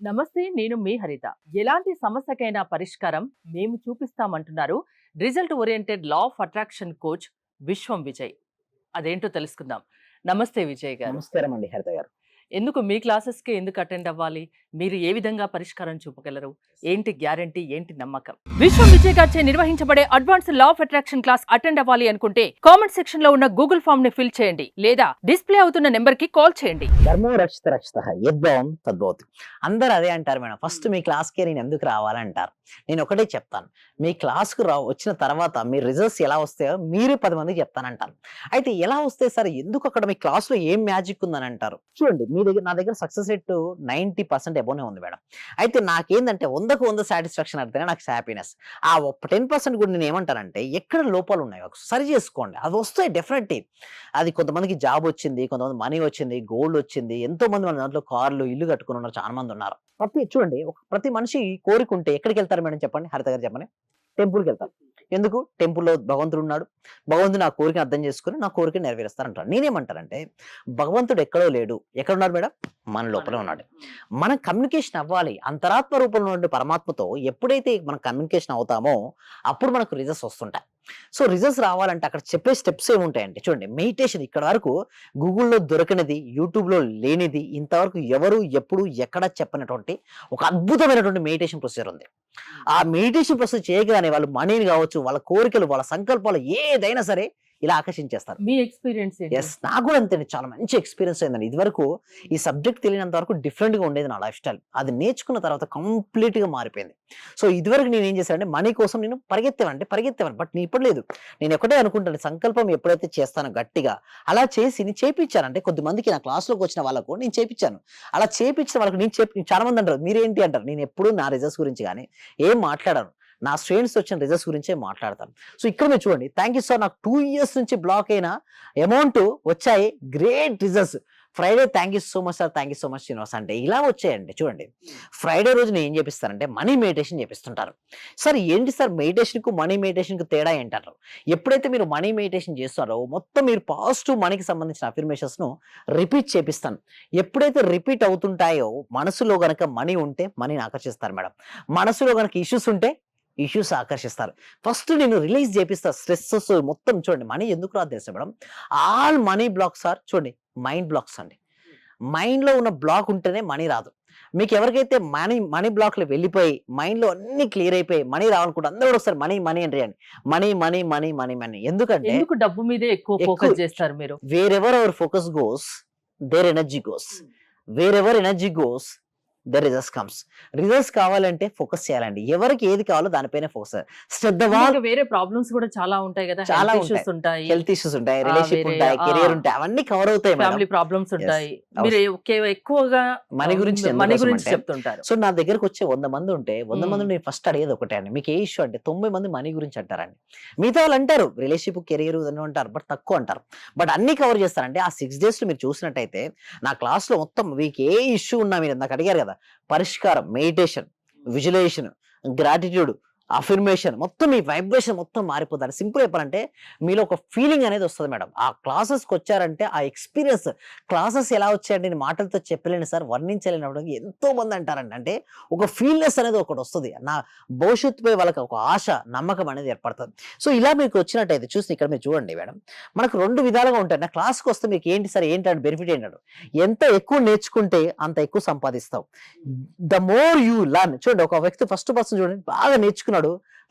నమస్తే, నేను మీ హరిత. ఎలాంటి సమస్యకైనా పరిష్కారం మేము చూపిస్తామంటున్నారు result oriented law of attraction coach Vishwam Vijay. అదేంటో తెలుసుకుందాం. నమస్తే విజయ్ గారు. నమస్కారం అండి హరిత గారు. ఎందుకు మీ క్లాసెస్‌కే ఎందుకు అటెండ్ అవ్వాలి? మీరు ఏ విధంగా పరిష్కారం చూపగలరు? ఏంటి గ్యారంటీ? ఏంటి నమ్మకం? విశ్వం విజయ్ గారిచే నిర్వహించబడే advanced law of attraction class attend అవ్వాలి అనుకుంటే కామెంట్ సెక్షన్ లో ఉన్న గూగుల్ ఫామ్ ని ఫిల్ చేయండి లేదా డిస్ప్లే అవుతున్న నెంబర్ కి కాల్ చేయండి. ధర్మో రక్షిత రక్షిత యద్భవం తద్భవతి. అందరూ అదే అంటారు మేడం. ఫస్ట్ మీ క్లాస్‌కే నేను ఎందుకు రావాలంటారు. నేను ఒకటే చెప్తాను. మీ క్లాస్‌కు వచ్చిన తర్వాత మీ రిజల్ట్స్ ఎలా వస్తాయో మీరు 10 మందికి చెప్తానంటారు. అయితే ఎలా వస్తాయి సార్? ఎందుకు అక్కడ మీ క్లాస్‌లో ఏం మ్యాజిక్ ఉందని అంటారు. చూడండి, నా దగ్గర సక్సెస్ రేట్ 90% అబోనే ఉంది మేడం. అయితే నాకేందంటే 100కు 100 సాటిస్ఫాక్షన్ అంటేనే నాకు హ్యాపీనెస్. ఆ 10% కూడా నేను ఏమంటానంటే ఎక్కడ లోపాలు ఉన్నాయో సరి చేసుకోండి. అది వస్తాయి డెఫినెట్‌లీ. అది కొంతమందికి జాబ్ వచ్చింది, కొంతమంది మనీ వచ్చింది, గోల్డ్ వచ్చింది. ఎంతో మంది మన దాంట్లో కార్లు, ఇల్లు కట్టుకుని ఉన్నారు. చాలా మంది ఉన్నారు. చూడండి, ప్రతి మనిషి కోరికుంటే ఎక్కడికెళ్తారు మేడం చెప్పండి? హరిత గారు చెప్పండి. టెంపుల్‌కెళ్తారు. ఎందుకు? టెంపుల్‌లో భగవంతుడు ఉన్నాడు. భగవంతుడు నా కోరికను అర్థం చేసుకొని నా కోరికను నెరవేరుస్తారంటారు. నేనేమంటానంటే భగవంతుడు ఎక్కడో లేడు. ఎక్కడున్నాడు మేడం? మన లోపలే ఉన్నాడు. మనం కమ్యూనికేషన్ అవ్వాలి. అంతరాత్మ రూపంలో ఉండే పరమాత్మతో ఎప్పుడైతే మనం కమ్యూనికేషన్ అవుతామో అప్పుడు మనకు రిజల్ట్స్ వస్తుంటాయి. సో రిజల్ట్స్ రావాలంటే అక్కడ చెప్పే స్టెప్స్ ఏముంటాయంటే చూడండి, మెడిటేషన్ ఇక్కడ వరకు గూగుల్‌లో దొరకనిది, యూట్యూబ్‌లో లేనిది, ఇంతవరకు ఎవరు ఎప్పుడు ఎక్కడ చెప్పనటువంటి ఒక అద్భుతమైనటువంటి మెడిటేషన్ ప్రొసీజర్ ఉంది. ఆ మెడిటేషన్ ప్రొసీజర్ చేయగానే వాళ్ళు మనీని కావచ్చు, వాళ్ళ కోరికలు, వాళ్ళ సంకల్పాలు ఏదైనా సరే ఇలా ఆకర్షించేస్తారు. మీ ఎక్స్‌పీరియన్స్ ఏంటి? యెస్. నాకు కూడా అంతేండి. చాలా మంచి ఎక్స్‌పీరియన్స్ అయిందండి. ఇదివరకు ఈ సబ్జెక్ట్ తెలియనంత వరకు డిఫరెంట్‌గా ఉండేది నా లైఫ్ స్టైల్. అది నేర్చుకున్న తర్వాత కంప్లీట్‌గా మారిపోయింది. సో ఇదివరకు నేనేం చేశానంటే మనీ కోసం నేను పరిగెత్తేవాడిని. బట్ నేను ఇప్పుడు లేదు. నేను ఒకటే అనుకుంటాను, సంకల్పం ఎప్పుడైతే చేస్తానో గట్టిగా అలా చేసి నేను చేపిచ్చాను. అంటే కొద్దిమందికి నా క్లాస్‌లోకి వచ్చిన వాళ్ళకు నేను చేపిచ్చాను. అలా చేపిచ్చిన వాళ్ళకి చాలా మంది అంటారు, మీరేంటి అంటారు. నేను ఎప్పుడు నా రిజల్ట్స్ గురించి గాని ఏం మాట్లాడను. నా స్టూడెంట్స్ వచ్చిన రిజల్ట్స్ గురించే మాట్లాడతాను. సో ఇక్కడ మీరు చూడండి, థ్యాంక్ యూ సార్. నాకు 2 ఇయర్స్ నుంచి బ్లాక్ అయిన అమౌంట్ వచ్చాయి. Great results. Friday thank you so much sir, thank you so much Srinivas అంటే ఇలా వచ్చాయండి. చూడండి, ఫ్రైడే రోజు నేను ఏం చేపిస్తానంటే మనీ మెడిటేషన్ చేపిస్తుంటారు. సార్ ఏంటి సార్ మెడిటేషన్‌కు మనీ మెడిటేషన్‌కు తేడా ఏంటంటారు. ఎప్పుడైతే మీరు మనీ మెడిటేషన్ చేస్తారో మొత్తం మీరు పాజిటివ్ మనీకి సంబంధించిన అఫర్మేషన్స్‌ను రిపీట్ చేపిస్తాను. ఎప్పుడైతే రిపీట్ అవుతుంటాయో మనసులో గనక మనీ ఉంటే మనీని ఆకర్షిస్తారు మేడం. మనసులో గనక ఇష్యూస్ ఉంటే ఇష్యూస్ ఆకర్షిస్తారు. ఫస్ట్ నేను రిలీజ్ చేపిస్తా స్ట్రెసెస్ మొత్తం. చూడండి, మనీ ఎందుకు రాదు తెలుసా madam? All money blocks are చూడండి మైండ్ బ్లాక్స్ అండి. మైండ్‌లో ఉన్న బ్లాక్ ఉంటేనే మనీ రాదు. మీకు ఎవరికైతే మనీ బ్లాక్‌లో వెళ్ళిపోయి మైండ్‌లో అన్నీ క్లియర్ అయిపోయి మనీ రావాలనుకుంటే అందరూ కూడా ఒకసారి మనీ మనీ అంటారండి. మనీ. ఎందుకంటే ఎందుకు డబ్బు మీదే ఎక్కువ ఎక్కువ ఫోకస్ చేస్తారు మీరు? Wear ever our focus goes there energy goes. Wear ever energy goes the results comes. Results కావాలంటే ఫోకస్ చేయాలండి. ఎవరికి ఏది కావాలో దానిపైనే ఫోకస్. ఇంకా వేరే ప్రాబ్లమ్స్ కూడా చాలా ఉంటాయి కదా. చాలా హెల్త్ ఇష్యూస్ ఉంటాయి. హెల్త్ ఇష్యూస్ ఉంటాయి, రిలేషన్‌షిప్ ఉంటాయి, కెరియర్ ఉంటాయి. అవన్నీ కవర్ అవుతాయి మేడం. Family problems yes. ఉంటాయి. మీరు ఎక్కువగా మనీ గురించి మనీ ఎందుకోసం గురించి అంటే చెప్తుంటారు. సో నా దగ్గరకు వచ్చే 100 మంది ఉంటే 100 మంది నేను ఫస్ట్ అడిగేది ఒకటే అండి. మీకు ఏ ఇష్యూ అంటే 90 మంది మనీ గురించి అంటారండి. మిగతా వాళ్ళు అంటారు రిలేషన్‌షిప్, కెరియర్ అని అంటారు. బట్ తక్కువ అంటారు. బట్ అన్ని కవర్ చేస్తారంటే ఆ 6 డేస్‌లో మీరు చూసినట్టయితే నా క్లాస్‌లో మొత్తం మీకు ఏ ఇష్యూ ఉన్నా మీరు నాకు అడిగారు కదా, పరిష్కారం, మెడిటేషన్, విజువలైజేషన్, గ్రాటిట్యూడ్, అఫర్మేషన్ మొత్తం మీ వైబ్రేషన్ మొత్తం మారిపోతారు. సింపుల్ చెప్పాలంటే మీలో ఒక ఫీలింగ్ అనేది వస్తది మేడం. ఆ క్లాసెస్‌కి వచ్చారంటే ఆ ఎక్స్‌పీరియన్స్ క్లాసెస్ ఎలా వచ్చాయంటే నేను మాటలతో చెప్పలేను సార్, వర్ణించలేనప్పుడు ఎంతో మంది అంటారండి. అంటే ఒక ఫీల్‌నెస్ అనేది ఒకటి వస్తది. నా భవిష్యత్తుపై వాళ్ళకి ఒక ఆశ, నమ్మకం అనేది ఏర్పడుతది. సో ఇలా మీకు వచ్చినట్టయితే చూసి ఇక్కడ మీరు చూడండి మేడం. మనకు 2 విధాలుగా ఉంటాయి. నా క్లాస్‌కి వస్తే మీకు ఏంటి సార్ ఏంటంటే బెనిఫిట్ ఏంటంటే ఎంత ఎక్కువ నేర్చుకుంటే అంత ఎక్కువ సంపాదిస్తావు. The more you learn. చూడండి, ఒక వ్యక్తి ఫస్ట్ పర్సన్ చూడండి బాగా నేర్చుకున్నాడు,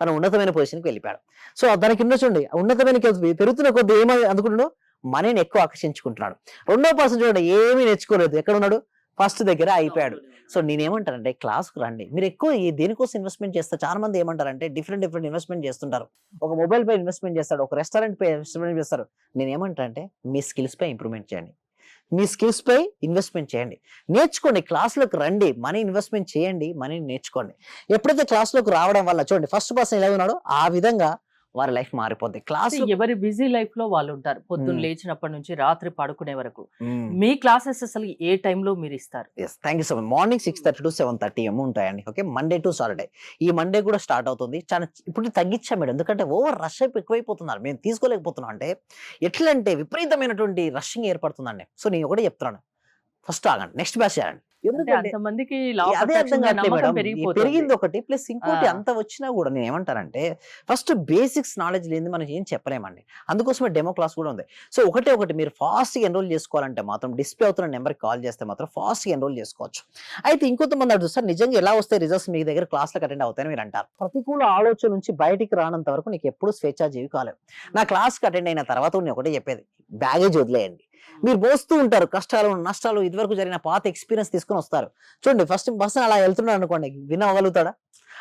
తన ఉన్నతమైన పొజిషన్‌కి వెళ్ళిపోయాడు. సో దాని కింద చూడండి ఉన్నతమైన పెరుగుతున్న కొద్దీ అనుకుంటున్నాడు, మనీని ఎక్కువ ఆకర్షించుకుంటున్నాడు. రెండో పర్సన్ చూడండి ఏమీ నేర్చుకోలేదు, ఎక్కడున్నాడు? ఫస్ట్ దగ్గర అయిపోయాడు. సో నేనేమంటానంటే క్లాస్‌కి రండి. మీరు ఎక్కువ దేనికోసం ఇన్వెస్ట్‌మెంట్ చేస్తారు? చాలా మంది ఏమంటారంటే డిఫరెంట్ ఇన్వెస్ట్‌మెంట్ చేస్తుంటారు. ఒక మొబైల్ పై ఇన్వెస్ట్‌మెంట్ చేస్తాడు, ఒక రెస్టారెంట్ పై ఇన్వెస్ట్‌మెంట్ చేస్తారు. నేనేమంటానంటే మీ స్కిల్స్ పై ఇంప్రూవ్‌మెంట్ చేయండి. మీ స్కిల్స్ పై ఇన్వెస్ట్‌మెంట్ చేయండి. నేర్చుకోండి, క్లాస్‌లోకి రండి, మనీ ఇన్వెస్ట్‌మెంట్ చేయండి, మనీని నేర్చుకోండి. ఎప్పుడైతే క్లాస్‌లోకి రావడం వల్ల చూడండి ఫస్ట్ పర్సన్ ఎలా ఉన్నాడో ఆ విధంగా వారి లైఫ్ మారిపోద్ది. అంటే ఎవరి బిజీ లైఫ్ లో వాళ్ళు ఉంటారు. పొద్దున్న హ్మ్. లేచినప్పటి నుంచి రాత్రి పడుకునే వరకు. హ్మ్. మీ క్లాసెస్ అసలు ఏ టైంలో మీరు ఇస్తారు? Yes. Thank you so much. Morning 6:30-7:30 ఉంటాయండి. ఓకే. Monday to Saturday. ఈ మండే కూడా స్టార్ట్ అవుతుంది. ఇప్పుడు తగ్గించాం మేడం. ఎందుకంటే ఓవర్ రష్ ఎక్కువైపోతున్నారు. మేము తీసుకోలేకపోతున్నాం. అంటే ఎట్లంటే విపరీతమైనటువంటి రషింగ్ ఏర్పడుతుందండి. సో నేను ఒకటే చెప్తున్నాను. ఫస్ట్ ఆగండి. నెక్స్ట్ బ్యాచ్ చేయండి. అంటే ఎందుకంటే అంతమందికి లా ఆఫ్ అదే అర్థం అట్రాక్షన్ మీద కావట్లేదు నమ్మకం మేడం. పెరిగిపోతుంది. పెరిగింది ఒకటి. ప్లస్ ఇంకోటి ఆ! అంత వచ్చినా కూడా నేనేమంటానంటే ఫస్ట్ బేసిక్స్ నాలెడ్జ్ లేనిది మనం ఏం చెప్పలేమండి. అందుకోసమే డెమో క్లాస్ కూడా ఉంది. సో ఒకటే ఒకటి మీరు ఫాస్ట్‌గా ఎన్రోల్ చేసుకోవాలంటే మాత్రం డిస్‌ప్లే అవుతున్న నంబర్‌కి కాల్ చేస్తే మాత్రం ఫాస్ట్‌గా ఎన్రోల్ చేసుకోవచ్చు. అయితే ఇంకొంతమంది అడుగుతారు, "సార్ నిజంగా ఎలా వస్తాయి రిజల్ట్స్ మీ దగ్గర క్లాస్‌లకి అటెండ్ అవుతాయని" మీరు అంటారు. ప్రతికూల ఆలోచన నుంచి బయటికి రానంత వరకు నీకెప్పుడు స్వేచ్ఛాజీవి కాలేవు. నా క్లాస్‌కి అటెండ్ అయిన తర్వాత నేను ఒకటే చెప్పేది, బ్యాగేజ్ వదిలేయండి. మీరు మోస్తూ ఉంటారు కష్టాలు, నష్టాలు, ఇదివరకు జరిగిన పాత ఎక్స్‌పీరియన్స్ తీసుకొని వస్తారు. చూడండి ఫస్ట్ పర్సన్ అలా వెళ్తున్నాడు అనుకోండి, విన్ అవ్వగలుగుతాడా?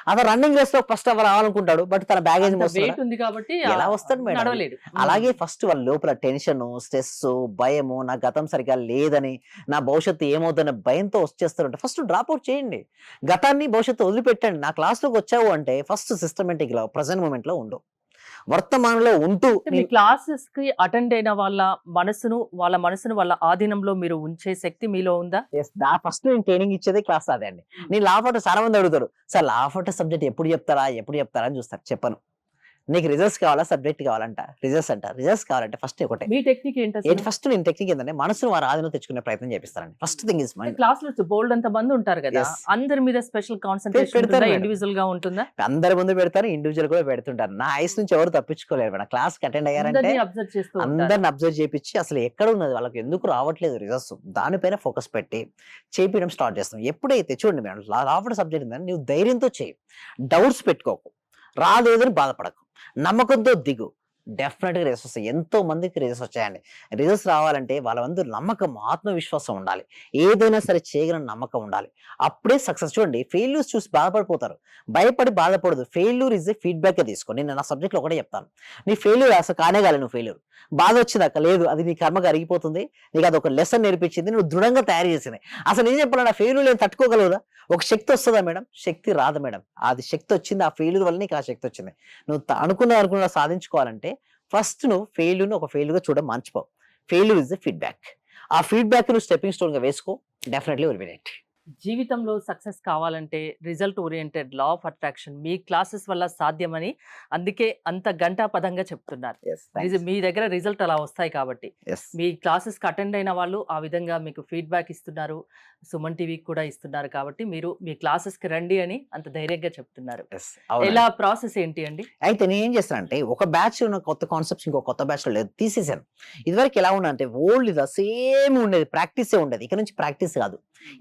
అతను రన్నింగ్ రేస్‌లో ఫస్ట్ రావాలనుకుంటాడు. బట్ తన బ్యాగేజ్ అంత మోస్తున్నాడా? వెయిట్ ఉంది కాబట్టి ఎలా వస్తాడు మేడం? నడవలేడు. అలాగే ఫస్ట్ వాళ్ళ లోపల టెన్షను, స్ట్రెస్సు, భయము, నా గతం సరిగ్గా లేదని, నా భవిష్యత్తు ఏమవుద్దనే భయంతో వచ్చేస్తారంటే ఫస్ట్ డ్రాప్ ఔట్ చేయండి. గతాన్ని, భవిష్యత్తు వదిలిపెట్టండి. నా క్లాస్‌లోకి వచ్చావు అంటే ఫస్ట్ సిస్టమాటిక్‌గా ప్రెజెంట్ మొమెంట్‌లో ఉండు. వర్తమానంలో ఉంటూ అంటే మీ క్లాసెస్‌కి అటెండ్ అయిన వాళ్ళ మనసును వాళ్ళ ఆధీనంలో మీరు ఉంచే శక్తి మీలో ఉందా? ఫస్ట్ నేను ట్రైనింగ్ ఇచ్చేదే క్లాస్ అదే అండి. నేను లా ఆఫ్ అటెంప్ట్ చాలా మంది అడుగుతారు. Sir law of attempt subject ఎప్పుడు చెప్తారా? ఎప్పుడు చెప్తారా? అని చూస్తారు. చెప్పను. నీకు రిజల్ట్స్ కావాలా? సబ్జెక్ట్ కావాలంట. రిజల్ట్స్ అంట. రిజల్ట్స్ కావాలంటే ఫస్ట్ ఒకటే. మీ టెక్నిక్ ఏంటసలు? ఫస్ట్ నేను టెక్నిక్ ఏంటంటే మనసుని వారి ఆధీనంలో తెచ్చుకునే ప్రయత్నం చేపిస్తానండి. ఫస్ట్ థింగ్ ఈజ్ అంటే మైండ్. క్లాస్‌లో బోలెడంత మంది ఉంటారు గదా! యెస్. అందరి మీద స్పెషల్ కాన్సంట్రేషన్ పెడతారు ఉంటుందా? మేడం. ఇండివిడ్యువల్‌గా ఉంటుందా? అందరి ముందు పెడతాను. ఇండివిడ్యువల్ కూడా పెడుతుంటాను. నా ఐస్ నుంచి ఎవరు తప్పించుకోలేరు మేడం. క్లాస్‌కి అటెండ్ అయ్యారంటే అందరిని అబ్జర్వ్ చేస్తూ ఉంటారు. అందరిని అబ్జర్వ్ చేపిచ్చి అసలు ఎక్కడ ఉన్నది వాళ్ళకి ఎందుకు రావట్లేదు రిజల్ట్స్ దానిపైన ఫోకస్ పెట్టి చేపియడం స్టార్ట్ చేస్తాం. ఎప్పుడైతే చూడండి మేడం లా ఆఫ్ సబ్జెక్ట్ ఉందని నువ్వు ధైర్యంతో చేయి. డౌట్స్ పెట్టుకోకు. రాలేదని బాధపడకు. నమ్మకంతో దిగు. డెఫినిట్‌గా రిజల్ట్స్ వస్తాయి. ఎంతో మందికి రిజల్ట్స్ వచ్చాయండి. రిజల్ట్స్ రావాలంటే వాళ్ళ ముందు నమ్మకం, ఆత్మవిశ్వాసం ఉండాలి. ఏదైనా సరే చేయగలన నమ్మకం ఉండాలి. అప్పుడే సక్సెస్. చూడండి ఫెయిల్యూర్స్ చూసి బాధపడిపోతారు. భయపడి బాధపడదు. ఫెయిల్యూర్ ఈస్ ఎ ఫీడ్‌బ్యాక్‌గా తీసుకో. నేను నా సబ్జెక్ట్‌లో ఒకటే చెప్తాను. నీ ఫెయిల్యూర్ అసలు కానే కాలేదు నువ్వు ఫెయిల్యూర్. బాధ వచ్చిందక్క లేదు. అది నీ కర్మగా అరిగిపోతుంది. నీకు అదొక లెసన్ నేర్పించింది. నువ్వు దృఢంగా తయారు చేసింది. అసలు నిజం చెప్పాలంటే ఆ ఫెయిల్యూర్ నేను తట్టుకోగలదా? ఒక శక్తి వస్తదా మేడం? శక్తి రాదు మేడం. అది శక్తి వచ్చింది. ఆ ఫెయిల్యూర్ వల్ల నీకు ఆ శక్తి వచ్చింది. నువ్వు అనుకున్నది సాధించుకోవాలంటే ఫస్ట్ నువ్వు ఫెయిల్యూర్‌ని ఒక ఫెయిల్యూర్‌గా చూడడం మర్చిపో. Failure is the feedback. ఆ ఫీడ్‌బ్యాక్ నువ్వు స్టెప్పింగ్ స్టోన్‌గా వేసుకో. Definitely will win it. జీవితంలో సక్సెస్ కావాలంటే result oriented law of attraction me classes వల్ల సాధ్యమని అందుకే అంత గంటాపదంగా చెప్తున్నారు. యెస్. థాంక్స్. మీ దగ్గర రిజల్ట్ అలా వస్తాయి కాబట్టి. యెస్. మీ క్లాసెస్‌కి అటెండ్ అయిన వాళ్ళు ఆ విధంగా మీకు ఫీడ్‌బ్యాక్ ఇస్తున్నారు. సుమన్ టీవీకి కూడా ఇస్తున్నారు కాబట్టి మీరు మీ క్లాసెస్‌కి రండి అని అంత ధైర్యంగా చెప్తున్నారు. యెస్. అవునండి. ఎలా ప్రాసెస్ ఏంటి అండి? అయితే నేనేం చేస్తానంటే ఒక బ్యాచ్‌లో ఉన్న కొత్త కాన్సెప్ట్స్ ఇంకో కొత్త బ్యాచ్‌లో లేదు తీసేసాను. ఇదివరకు ఎలా ఉండంటే ఓల్డ్‌గా సేమ్ ఉండేది. ప్రాక్టీసే ఉండేది. ఇక నుంచి ప్రాక్టీస్ కాదు.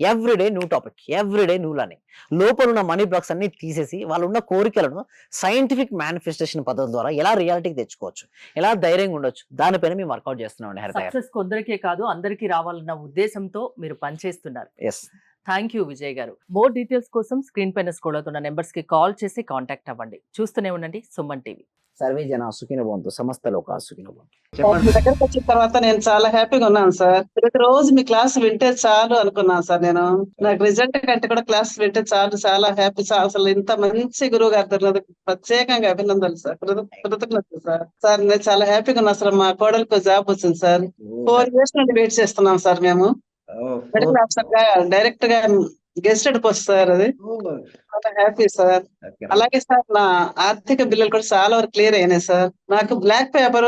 Everyday new topic. Everyday new learning. లోపల ఉన్న మనీ బ్లాక్స్ అన్ని తీసేసి వాళ్ళున్న కోరికలను సైంటిఫిక్ మేనిఫెస్టేషన్ పద్ధతి ద్వారా ఎలా రియాలిటీకి తెచ్చుకోవచ్చు. ఎలా ధైర్యంగా ఉండొచ్చు. దానిపైన మేము వర్కౌట్ చేస్తున్నామండి హరిత గారు. సక్సెస్ కొందరికే కాదు అందరికీ రావాలన్న ఉద్దేశంతో మీరు పనిచేస్తున్నారు. యెస్. థ్యాంక్ యూ విజయ్ గారు. మోర్ డీటెయిల్స్ కోసం స్క్రీన్ పైన స్క్రోల్ అవుతున్న నెంబర్స్ కి కాల్ చేసి కాంటాక్ట్ అవ్వండి. చూస్తూనే ఉండండి సుమన్ టీవీ. సర్వే జన సుఖినో భవంతు. సమస్త లోకా సుఖినో భవంతు. సార్, మీ దగ్గరకు వచ్చిన తర్వాత నేను చాలా హ్యాపీగా ఉన్నాను సార్. ప్రతిరోజు మీ క్లాస్ వింటే చాలు అనుకున్నాను సార్ నేను. నాకు రిజల్ట్ కంటే కూడా క్లాస్ వింటే చాలు, చాలా హ్యాపీ సార్. అసలు ఇంత మంచి గురువు గారు దొరికినందుకు ప్రత్యేకంగా అభినందనలు సార్. కృతజ్ఞతలు సార్. సార్ నేను చాలా హ్యాపీగా ఉన్నా సార్. మా కోడలికి జాబ్ వచ్చింది సార్. 4 years నుండి వెయిట్ చేస్తున్నాం సార్ మేము. మెడికల్ ఆఫీసర్ గా డైరెక్ట్ గా గెస్టెడ్ పోస్ట్ సార్ అది. చాలా హ్యాపీ సార్. అలాగే సార్ నా ఆర్థిక బిల్లులు కూడా చాలా వరకు క్లియర్ అయినాయి సార్. నాకు బ్లాక్ పేపర్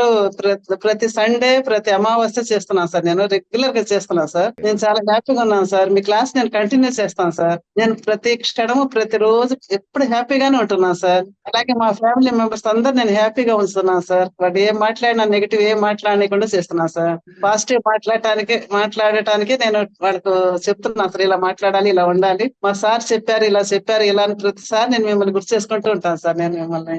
ప్రతి సండే ప్రతి అమావాస్య చేస్తున్నాను సార్. నేను రెగ్యులర్ గా చేస్తున్నాను సార్. నేను చాలా హ్యాపీగా ఉన్నాను సార్. మీ క్లాస్ నేను కంటిన్యూ చేస్తాను సార్. నేను ప్రతి క్షణము ప్రతి రోజు ఎప్పుడు హ్యాపీగానే ఉంటున్నాను సార్. అలాగే మా ఫ్యామిలీ మెంబర్స్ అందరు నేను హ్యాపీగా ఉంచుతున్నాను సార్. వాడు ఏం మాట్లాడినా నెగిటివ్ ఏం మాట్లాడకుండా చేస్తున్నాను సార్. పాజిటివ్ మాట్లాడటానికి నేను వాళ్ళకు చెప్తున్నాను సార్. ఇలా మాట్లాడాలి, ఇలా ఉండాలి. మా సార్ చెప్పారు, ఇలా చెప్పారు, ఇలా అని ప్రతిసారి నేను మిమ్మల్ని గుర్తు చేసుకుంటూ ఉంటాను సార్. నేను మిమ్మల్ని